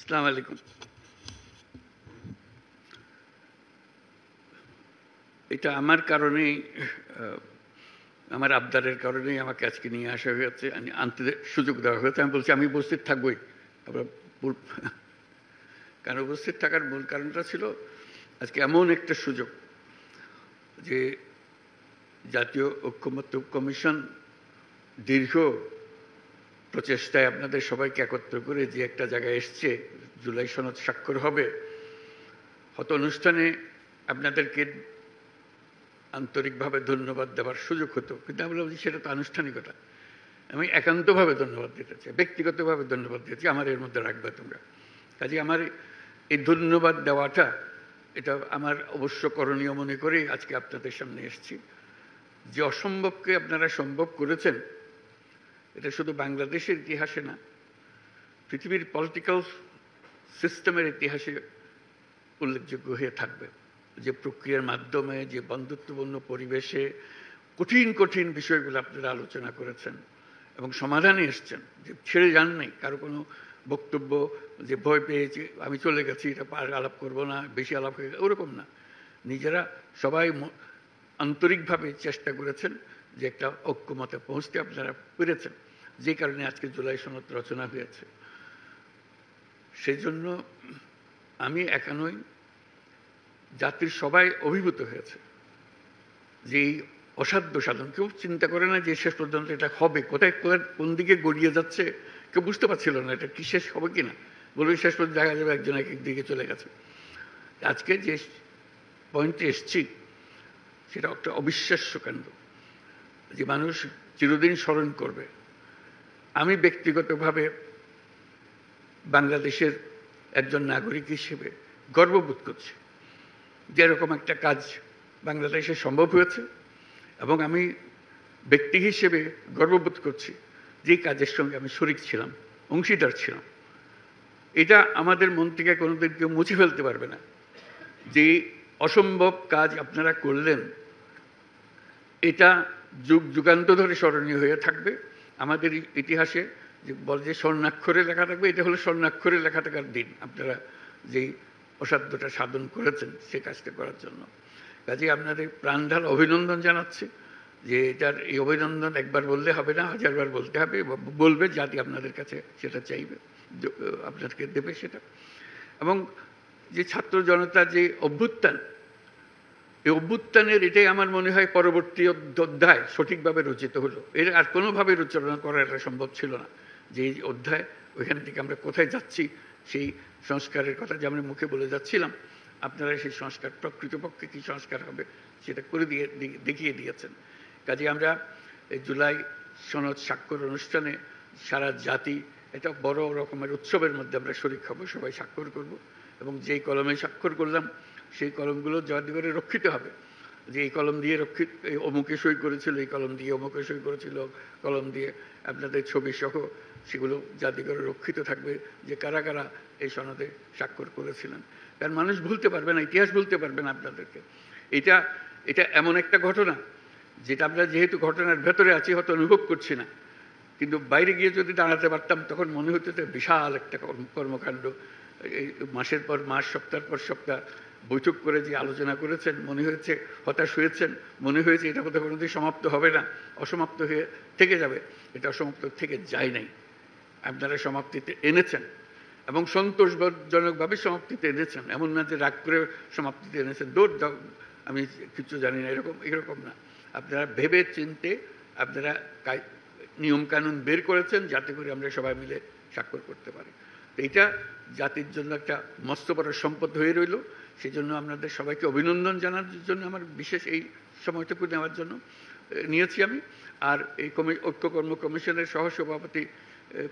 আসসালামু আলাইকুম। এটা আমার কারণেই, আমার আবদারের কারণেই আমাকে আজকে নিয়ে আসা হয়েছে, আনতে সুযোগ দেওয়া হয়েছে। আমি বলছি আমি উপস্থিত থাকবই। কারণ উপস্থিত থাকার মূল কারণটা ছিল আজকে এমন একটা সুযোগ যে জাতীয় ঐক্যমত্য কমিশন দীর্ঘ প্রচেষ্টায় আপনাদের সবাইকে একত্র করে যে একটা জায়গায় এসছে, জুলাই সনদ স্বাক্ষর হবে, হয়তো অনুষ্ঠানে আপনাদেরকে আন্তরিকভাবে ধন্যবাদ দেওয়ার সুযোগ হতো, কিন্তু আমি বলছি সেটা তো আনুষ্ঠানিকতা। আমি একান্তভাবে ধন্যবাদ দিতে চাই, ব্যক্তিগতভাবে ধন্যবাদ দিতেছি, আমার এর মধ্যে রাখবে তোমরা। কাজে আমার এই ধন্যবাদ দেওয়াটা এটা আমার অবশ্য করণীয় মনে করে আজকে আপনাদের সামনে এসেছি। যে অসম্ভবকে আপনারা সম্ভব করেছেন, এটা শুধু বাংলাদেশের ইতিহাসে না, পৃথিবীর পলিটিক্যাল সিস্টেমের ইতিহাসে উল্লেখযোগ্য হয়ে থাকবে। যে প্রক্রিয়ার মাধ্যমে, যে বন্ধুত্বপূর্ণ পরিবেশে কঠিন কঠিন বিষয়গুলো আপনারা আলোচনা করেছেন এবং সমাধানে এসছেন, যে ছেড়ে যান নাই কারো কোনো বক্তব্য যে ভয় পেয়েছি আমি চলে গেছি, এটা আলাপ করব না, বেশি আলাপ হয়ে গেছে, ওরকম না। নিজেরা সবাই আন্তরিকভাবে চেষ্টা করেছেন যে একটা ঐক্যমতে পৌঁছতে আপনারা পেরেছেন, যে কারণে আজকে জুলাই সনদ রচনা হয়েছে। সেই জন্য আমি একা নই, জাতির সবাই অভিভূত হয়েছে যে এই অসাধ্য সাধন। কেউ চিন্তা করে না যে শেষ পর্যন্ত এটা হবে, কোথায় কোথায় কোন দিকে গড়িয়ে যাচ্ছে কেউ বুঝতে পারছিল না এটা কি শেষ হবে কি না। বলবে শেষ পর্যন্ত দেখা যাবে একজন এক দিকে চলে গেছে। আজকে যে পয়েন্টে এসছি সেটা একটা অবিশ্বাস্য কাণ্ড, যে মানুষ চিরদিন স্মরণ করবে। আমি ব্যক্তিগতভাবে বাংলাদেশের একজন নাগরিক হিসেবে গর্ববোধ করছি যে এরকম একটা কাজ বাংলাদেশে সম্ভব হয়েছে, এবং আমি ব্যক্তি হিসেবে গর্ববোধ করছি যে কাজের সঙ্গে আমি শরিক ছিলাম, অংশীদার ছিলাম। এটা আমাদের মন থেকে কোনোদিন কেউ মুছে ফেলতে পারবে না। যে অসম্ভব কাজ আপনারা করলেন, এটা যুগ যুগান্ত ধরে স্মরণীয় হয়ে থাকবে আমাদের ইতিহাসে। যে বলে যে স্বর্ণাক্ষরে লেখা থাকবে, এটা হলো স্বর্ণাক্ষরে লেখা থাকার দিন। আপনারা যেই অসাধ্যটা সাধন করেছেন সে কাজটা করার জন্য, কাজে আপনাদের প্রাণঢাল অভিনন্দন জানাচ্ছি। যে এটার এই অভিনন্দন একবার বললে হবে না, হাজারবার বলতে হবে, বলবে জাতি আপনাদের কাছে সেটা চাইবে, আপনাদেরকে দেবে সেটা। এবং যে ছাত্র জনতার যে অভ্যুত্থান, এই অভ্যুত্থানের এটাই আমার মনে হয় পরবর্তী অধ্যায় সঠিকভাবে রচিত হলো। এর আর কোনোভাবে রচনা করা এটা সম্ভব ছিল না। যে এই অধ্যায়, ওইখান থেকে আমরা কোথায় যাচ্ছি, সেই সংস্কারের কথা যে আমরা মুখে বলে যাচ্ছিলাম, আপনারা সেই সংস্কার প্রকৃতপক্ষে কী সংস্কার হবে সেটা করে দেখিয়ে দিয়েছেন। কাজে আমরা এই জুলাই সনদ স্বাক্ষর অনুষ্ঠানে সারা জাতি এটা বড় রকমের উৎসবের মধ্যে আমরা শরিক হব, সবাই স্বাক্ষর করব। এবং যেই কলমে স্বাক্ষর করলাম সেই কলমগুলো যাতে করে রক্ষিত হবে। যে এই কলম দিয়ে অমুকে সই করেছিল, এই কলম দিয়ে অমুকে সই করেছিল, কলম দিয়ে আপনাদের ছবি সহ সেগুলো যাতে করে রক্ষিত থাকবে যে কারা কারা এই সনদে স্বাক্ষর করেছিলেন। কারণ মানুষ ভুলতে পারবে না, ইতিহাস ভুলতে পারবে না আপনাদেরকে। এটা এমন একটা ঘটনা যেটা আমরা যেহেতু ঘটনার ভেতরে আছি হয়তো অনুভব করছি না, কিন্তু বাইরে গিয়ে যদি দাঁড়াতে পারতাম তখন মনে হতো যে বিশাল একটা কর্মকাণ্ড। এই মাসের পর মাস, সপ্তাহের পর সপ্তাহ বৈঠক করে যে আলোচনা করেছেন, মনে হয়েছে হতাশ হয়েছেন, মনে হয়েছে এটা কোথাও কোনোদিন সমাপ্ত হবে না, অসমাপ্ত হয়ে থেকে যাবে। এটা অসমাপ্ত থেকে যায় নাই, আপনারা সমাপ্তিতে এনেছেন এবং সন্তোষজনকভাবে সমাপ্তিতে এনেছেন। এমন না যে রাগ করে সমাপ্তিতে এনেছেন, দৌড় দাও আমি কিছু জানি না, এরকম না। আপনারা ভেবে চিনতে আপনারা নিয়মকানুন বের করেছেন যাতে করে আমরা সবাই মিলে স্বাক্ষর করতে পারি। তো এটা জাতির জন্য একটা মস্ত বড় সম্পদ হয়ে রইল। সেই জন্য আপনাদের সবাইকে অভিনন্দন জানানোর জন্য আমার বিশেষ এই সময়টুকু নেওয়ার জন্য নিয়েছি আমি। আর এই ঐক্য কর্ম কমিশনের সহসভাপতি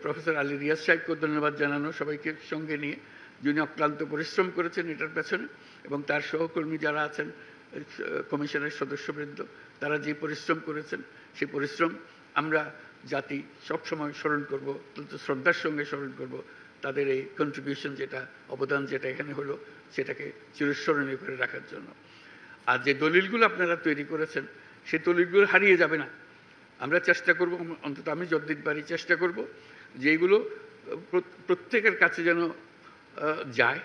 প্রফেসর আলী রিয়াজ সাহেবকে ধন্যবাদ জানানো, সবাইকে সঙ্গে নিয়ে, যিনি অক্লান্ত পরিশ্রম করেছেন এটার পেছনে, এবং তার সহকর্মী যারা আছেন কমিশনের সদস্যবৃন্দ, তারা যে পরিশ্রম করেছেন সেই পরিশ্রম আমরা জাতি সবসময় স্মরণ করব, শ্রদ্ধার সঙ্গে স্মরণ করব। তাদের এই কন্ট্রিবিউশন যেটা, অবদান যেটা এখানে হলো, সেটাকে চিরস্মরণীয় করে রাখার জন্য। আর যে দলিলগুলো আপনারা তৈরি করেছেন সেই দলিলগুলো হারিয়ে যাবে না। আমরা চেষ্টা করব, অন্তত আমি যতদিন পারি চেষ্টা করব যে এইগুলো প্রত্যেকের কাছে যেন যায়,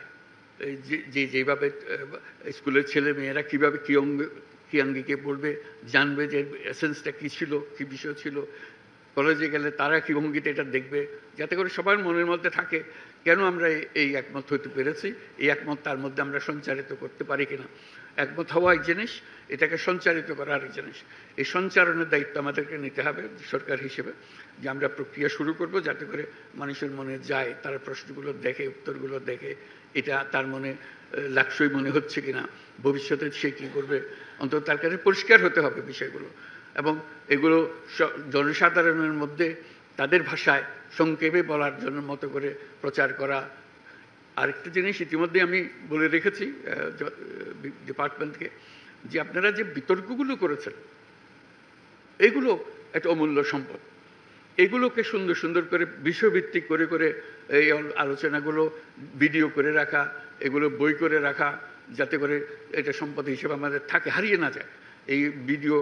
যেভাবে স্কুলের ছেলে মেয়েরা কীভাবে কী অঙ্গিকে পড়বে, জানবে যে এসেন্সটা কী ছিল, কী বিষয় ছিল। কলেজে গেলে তারা কী ভঙ্গিতে এটা দেখবে, যাতে করে সবার মনের মধ্যে থাকে কেন আমরা এই একমত হতে পেরেছি, এই একমত তার মধ্যে আমরা সঞ্চারিত করতে পারি কিনা। একমত হওয়া এক জিনিস, এটাকে সঞ্চারিত করা আরেক জিনিস। এই সঞ্চারণের দায়িত্ব আমাদেরকে নিতে হবে সরকার হিসেবে, যে আমরা প্রক্রিয়া শুরু করব যাতে করে মানুষের মনে যায়, তারা প্রশ্নগুলো দেখে, উত্তরগুলো দেখে, এটা তার মনে লাক্সই মনে হচ্ছে কিনা, ভবিষ্যতে সে কী করবে, অন্তত তার কাছে পরিষ্কার হতে হবে বিষয়গুলো। এবং এগুলো জনসাধারণের মধ্যে তাদের ভাষায় সংক্ষেপে বলার জন্য মতো করে প্রচার করা। আরেকটা জিনিস ইতিমধ্যে আমি বলে রেখেছি ডিপার্টমেন্টকে, যে আপনারা যে বিতর্কগুলো করেছেন এগুলো একটা অমূল্য সম্পদ। এগুলোকে সুন্দর সুন্দর করে বিষয়ভিত্তিক করে করে এই আলোচনাগুলো ভিডিও করে রাখা, এগুলো বই করে রাখা, যাতে করে এটা সম্পদ হিসেবে আমাদের থাকে, হারিয়ে না যায়। এই ভিডিও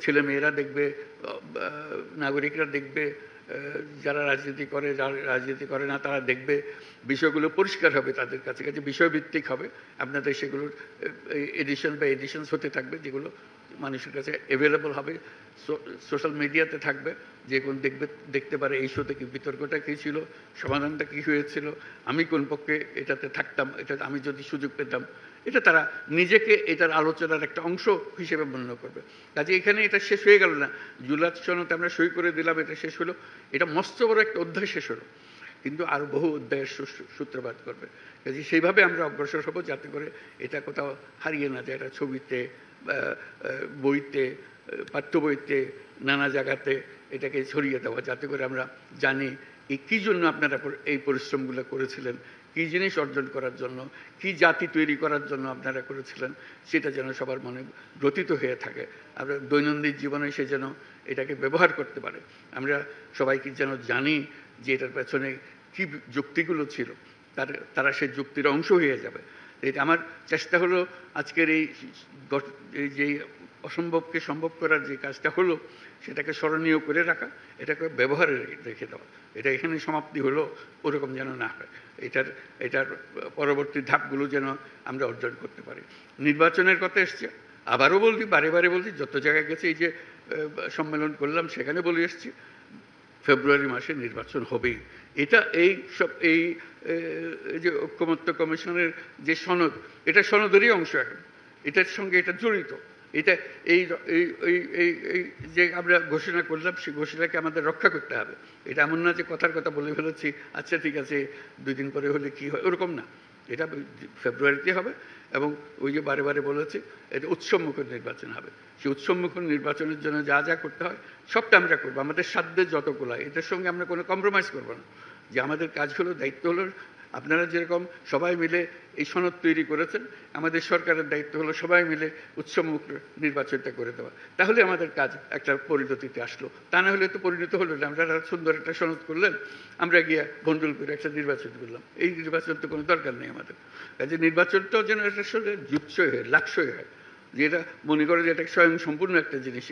ছেলে মেয়েরা দেখবে, নাগরিকরা দেখবে, যারা রাজনীতি করে, যারা রাজনীতি করে না তারা দেখবে, বিষয়গুলো পরিষ্কার হবে তাদের কাছে কাছে, বিষয়ভিত্তিক হবে। আপনাদের সেগুলোর এডিশন বা এডিশনস হতে থাকবে, যেগুলো মানুষের কাছে অ্যাভেলেবল হবে, সোশ্যাল মিডিয়াতে থাকবে, যে কোন দেখতে পারে এই শোতে কি বিতর্কটা কী ছিল, সমাধানটা কী হয়েছিল, আমি কোন পক্ষে এটাতে থাকতাম, এটা আমি যদি সুযোগ পেতাম। এটা তারা নিজেকে এটার আলোচনার একটা অংশ হিসেবে মনে করবে। কাজে এখানে এটা শেষ হয়ে গেল না, জুলাই সনদে আমরা সই করে দিলাম, এটা শেষ হলো, এটা মস্ত বড় একটা অধ্যায় শেষ হলো, কিন্তু আরও বহু অধ্যায়ের সূত্রপাত করবে। কাজে সেইভাবে আমরা অগ্রসর হব যাতে করে এটা কোথাও হারিয়ে না যায়। এটা ছবিতে, বইতে, পাঠ্য বইতে, নানা জায়গাতে এটাকে ছড়িয়ে দেওয়া, যাতে করে আমরা জানি এই কী জন্য আপনারা এই পরিশ্রমগুলো করেছিলেন, কী জিনিস অর্জন করার জন্য, কী জাতি তৈরি করার জন্য আপনারা করেছিলেন, সেটা যেন সবার মনে গ্রথিত হয়ে থাকে। আমরা দৈনন্দিন জীবনে সে যেন এটাকে ব্যবহার করতে পারে। আমরা সবাইকে যেন জানি যে এটার পেছনে কী যুক্তিগুলো ছিল, তারা সেই যুক্তির অংশ হয়ে যাবে। এটা আমার চেষ্টা হলো আজকের এই যে অসম্ভবকে সম্ভব করার যে কাজটা হলো, সেটাকে স্মরণীয় করে রাখা, এটাকে ব্যবহারে রেখে দেওয়া। এটা এখানে সমাপ্তি হলো ওরকম যেন না হয়, এটার পরবর্তী ধাপগুলো যেন আমরা অর্জন করতে পারি। নির্বাচনের কথা এসছে, আবারও বলছি, বারে বারে বলছি, যত জায়গায় গেছে, এই যে সম্মেলন করলাম সেখানে বলে এসছি, ফেব্রুয়ারি মাসে নির্বাচন হবেই। এটা এই যে ঐকমত্য কমিশনের যে সনদ, এটা সনদেরই অংশ, এখন এটার সঙ্গে এটা জড়িত। এটা এই যে আমরা ঘোষণা করলাম, সেই ঘোষণাকে আমাদের রক্ষা করতে হবে। এটা এমন না যে কথার কথা বলে ফেলেছি, আচ্ছা ঠিক আছে 2 দিন পরে হলে কি হয়, ওরকম না। এটা ফেব্রুয়ারিতে হবে, এবং ওই যে বারে বারে বলেছি, এটা উৎসবমুখর নির্বাচন হবে। সেই উৎসবমুখর নির্বাচনের জন্য যা যা করতে হয় সবটা আমরা করবো, আমাদের সাধ্যের যতগুলো। এটার সঙ্গে আমরা কোনো কম্প্রোমাইজ করবো না। যে আমাদের কাজ হলো, দায়িত্ব হলো, আপনারা যেরকম সবাই মিলে এই সনদ তৈরি করেছেন, আমাদের সরকারের দায়িত্ব হলো সবাই মিলে উৎসবমুখ নির্বাচনটা করে দেওয়া। তাহলে আমাদের কাজ একটা পরিণতিতে আসলো। তা না হলে তো পরিণত হলো না। আমরা সুন্দর একটা সনদ করলেন, আমরা গিয়ে বন্ডল করে একটা নির্বাচন করলাম। এই নির্বাচন তো কোনো দরকার নেই আমাদের। কাজে নির্বাচনটাও যেন এটার সঙ্গে যুৎসই হয়, লাক্সই হয়, যে এটা মনে করে যে এটা স্বয়ং সম্পূর্ণ একটা জিনিস,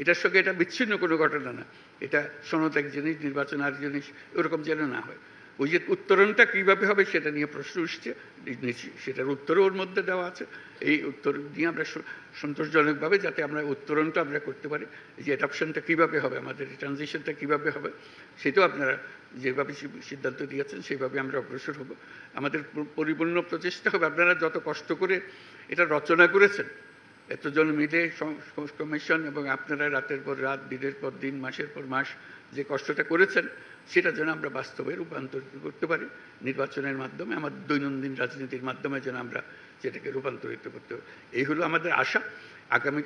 এটার সঙ্গে এটা বিচ্ছিন্ন কোনো ঘটনা না। এটা সনদ এক জিনিস, নির্বাচন আর জিনিস, ওরকম যেন না হয়। ওই যে উত্তরণটা কীভাবে হবে সেটা নিয়ে প্রশ্ন উঠছে, সেটার উত্তরও ওর মধ্যে দেওয়া আছে। এই উত্তর দিয়ে আমরা সন্তোষজনকভাবে যাতে আমরা উত্তরণটা আমরা করতে পারি, যে অ্যাডাপশনটা কীভাবে হবে, আমাদের ট্রানজিশনটা কীভাবে হবে, সেটাও আপনারা যেভাবে সিদ্ধান্ত দিয়েছেন সেইভাবে আমরা অগ্রসর হব। আমাদের পরিপূর্ণ প্রচেষ্টা হবে, আপনারা যত কষ্ট করে এটা রচনা করেছেন, এতজন মিলে কমিশন, এবং আপনারা রাতের পর রাত, দিনের পর দিন, মাসের পর মাস যে কষ্টটা করেছেন, সেটা যেন আমরা বাস্তবে রূপান্তরিত করতে পারি নির্বাচনের মাধ্যমে, আমাদের দৈনন্দিন রাজনীতির মাধ্যমে যেন আমরা যেটাকে রূপান্তরিত করতে পারি। এই হলো আমাদের আশা। আগামী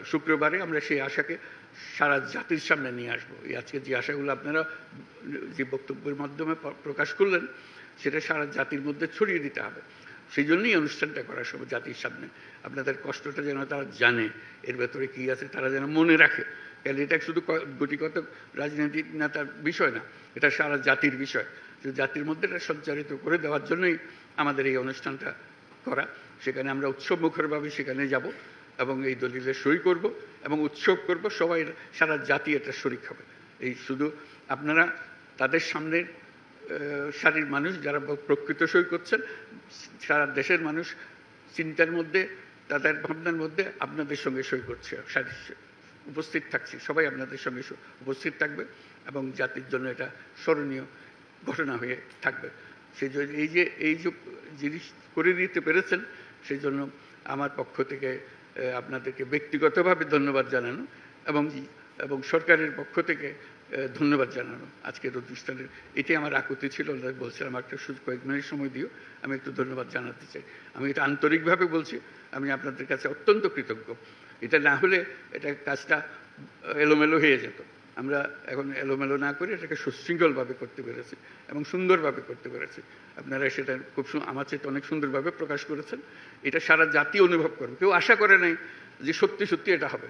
শুক্রবারে আমরা সেই আশাকে সারা জাতির সামনে নিয়ে আসবো। এই আজকে যে আশাগুলো আপনারা যে বক্তব্যের মাধ্যমে প্রকাশ করলেন, সেটা সারা জাতির মধ্যে ছড়িয়ে দিতে হবে। সেই জন্যই অনুষ্ঠানটা করার সময় জাতির সামনে আপনাদের কষ্টটা যেন তারা জানে, এর ভেতরে কী আছে তারা যেন মনে রাখে। কেন এটা শুধু গুটিগত রাজনৈতিক নেতার বিষয় না, এটা সারা জাতির বিষয়। জাতির মধ্যে এটা সঞ্চারিত করে দেওয়ার জন্যই আমাদের এই অনুষ্ঠানটা করা। সেখানে আমরা উৎসবমুখরভাবে সেখানে যাব, এবং এই দলিলে সই করব এবং উৎসব করব, সবাই সারা জাতি এটা শরিক হবে। এই শুধু আপনারা তাদের সামনে সারির মানুষ যারা প্রকৃত সই করছেন, সারা দেশের মানুষ চিন্তার মধ্যে, তাদের ভাবনার মধ্যে আপনাদের সঙ্গে সই করছে, উপস্থিত থাকছি, সবাই আপনাদের সঙ্গে উপস্থিত থাকবে এবং জাতির জন্য এটা স্মরণীয় ঘটনা হয়ে থাকবে। সেই জন্য এই যে জিনিস করে দিতে পেরেছেন, সেই জন্য আমার পক্ষ থেকে আপনাদেরকে ব্যক্তিগতভাবে ধন্যবাদ জানানো এবং সরকারের পক্ষ থেকে ধন্যবাদ জানানো। আজকের অনুষ্ঠানের এটাই আমার আকুতি ছিল। বলছিলাম আমার একটা কয়েক মিনিট সময় দিও, আমি একটু ধন্যবাদ জানাতে চাই। আমি এটা আন্তরিকভাবে বলছি, আমি আপনাদের কাছে অত্যন্ত কৃতজ্ঞ। এটা না হলে এটা কাজটা এলোমেলো হয়ে যেত। আমরা এখন এলোমেলো না করে এটাকে সুশৃঙ্খলভাবে করতে পেরেছি এবং সুন্দরভাবে করতে পেরেছি। আপনারা সেটা খুব আমার চেয়ে অনেক সুন্দরভাবে প্রকাশ করেছেন। এটা সারা জাতি অনুভব করবে। কেউ আশা করে নাই যে সত্যি সত্যি এটা হবে।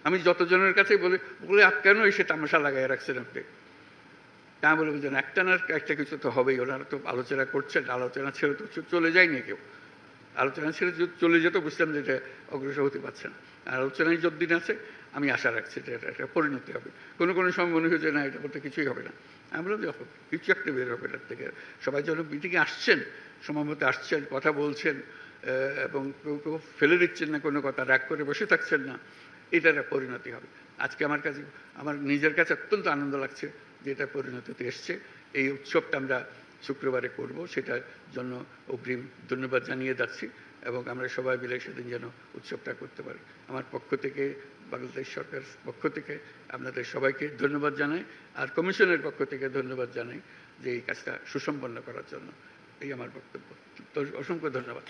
আমি যতজনের কাছেই বলে কেন এসে তামাশা লাগাই রাখছেন আপনি, তা বলে বলছেন একটা না একটা কিছু তো হবেই, ওনারা তো আলোচনা করছেন, আলোচনা ছেড়ে তো চলে যায়নি কেউ। আলোচনা ছেড়ে চলে যেত বুঝলাম যে এটা অগ্রসর হতে পারছে না। আর আলোচনায় যতদিন আছে আমি আশা রাখছি যে এটা পরিণতি হবে। কোনো সময় মনে হয় যে না, এটা বলতে কিছুই হবে না। আমি বললাম যে কিছু একটা বের হবে এটার থেকে। সবাই যখন মিটিংয়ে আসছেন, সময় মতো আসছেন, কথা বলছেন এবং কেউ ফেলে দিচ্ছেন না কোনো কথা, রাগ করে বসে থাকছেন না, এটার পরিণতি হবে। আজকে আমার নিজের কাছে অত্যন্ত আনন্দ লাগছে যে এটা পরিণতিতে এসছে। এই উৎসবটা আমরা শুক্রবারে করব, সেটার জন্য অগ্রিম ধন্যবাদ জানিয়ে যাচ্ছি এবং আমরা সবাই মিলে সেদিন যেন উৎসবটা করতে পারি। আমার পক্ষ থেকে, বাংলাদেশ সরকার পক্ষ থেকে আপনাদের সবাইকে ধন্যবাদ জানাই, আর কমিশনের পক্ষ থেকে ধন্যবাদ জানাই যে এই কাজটা সুসম্পন্ন করার জন্য। এই আমার বক্তব্য। তো অসংখ্য ধন্যবাদ।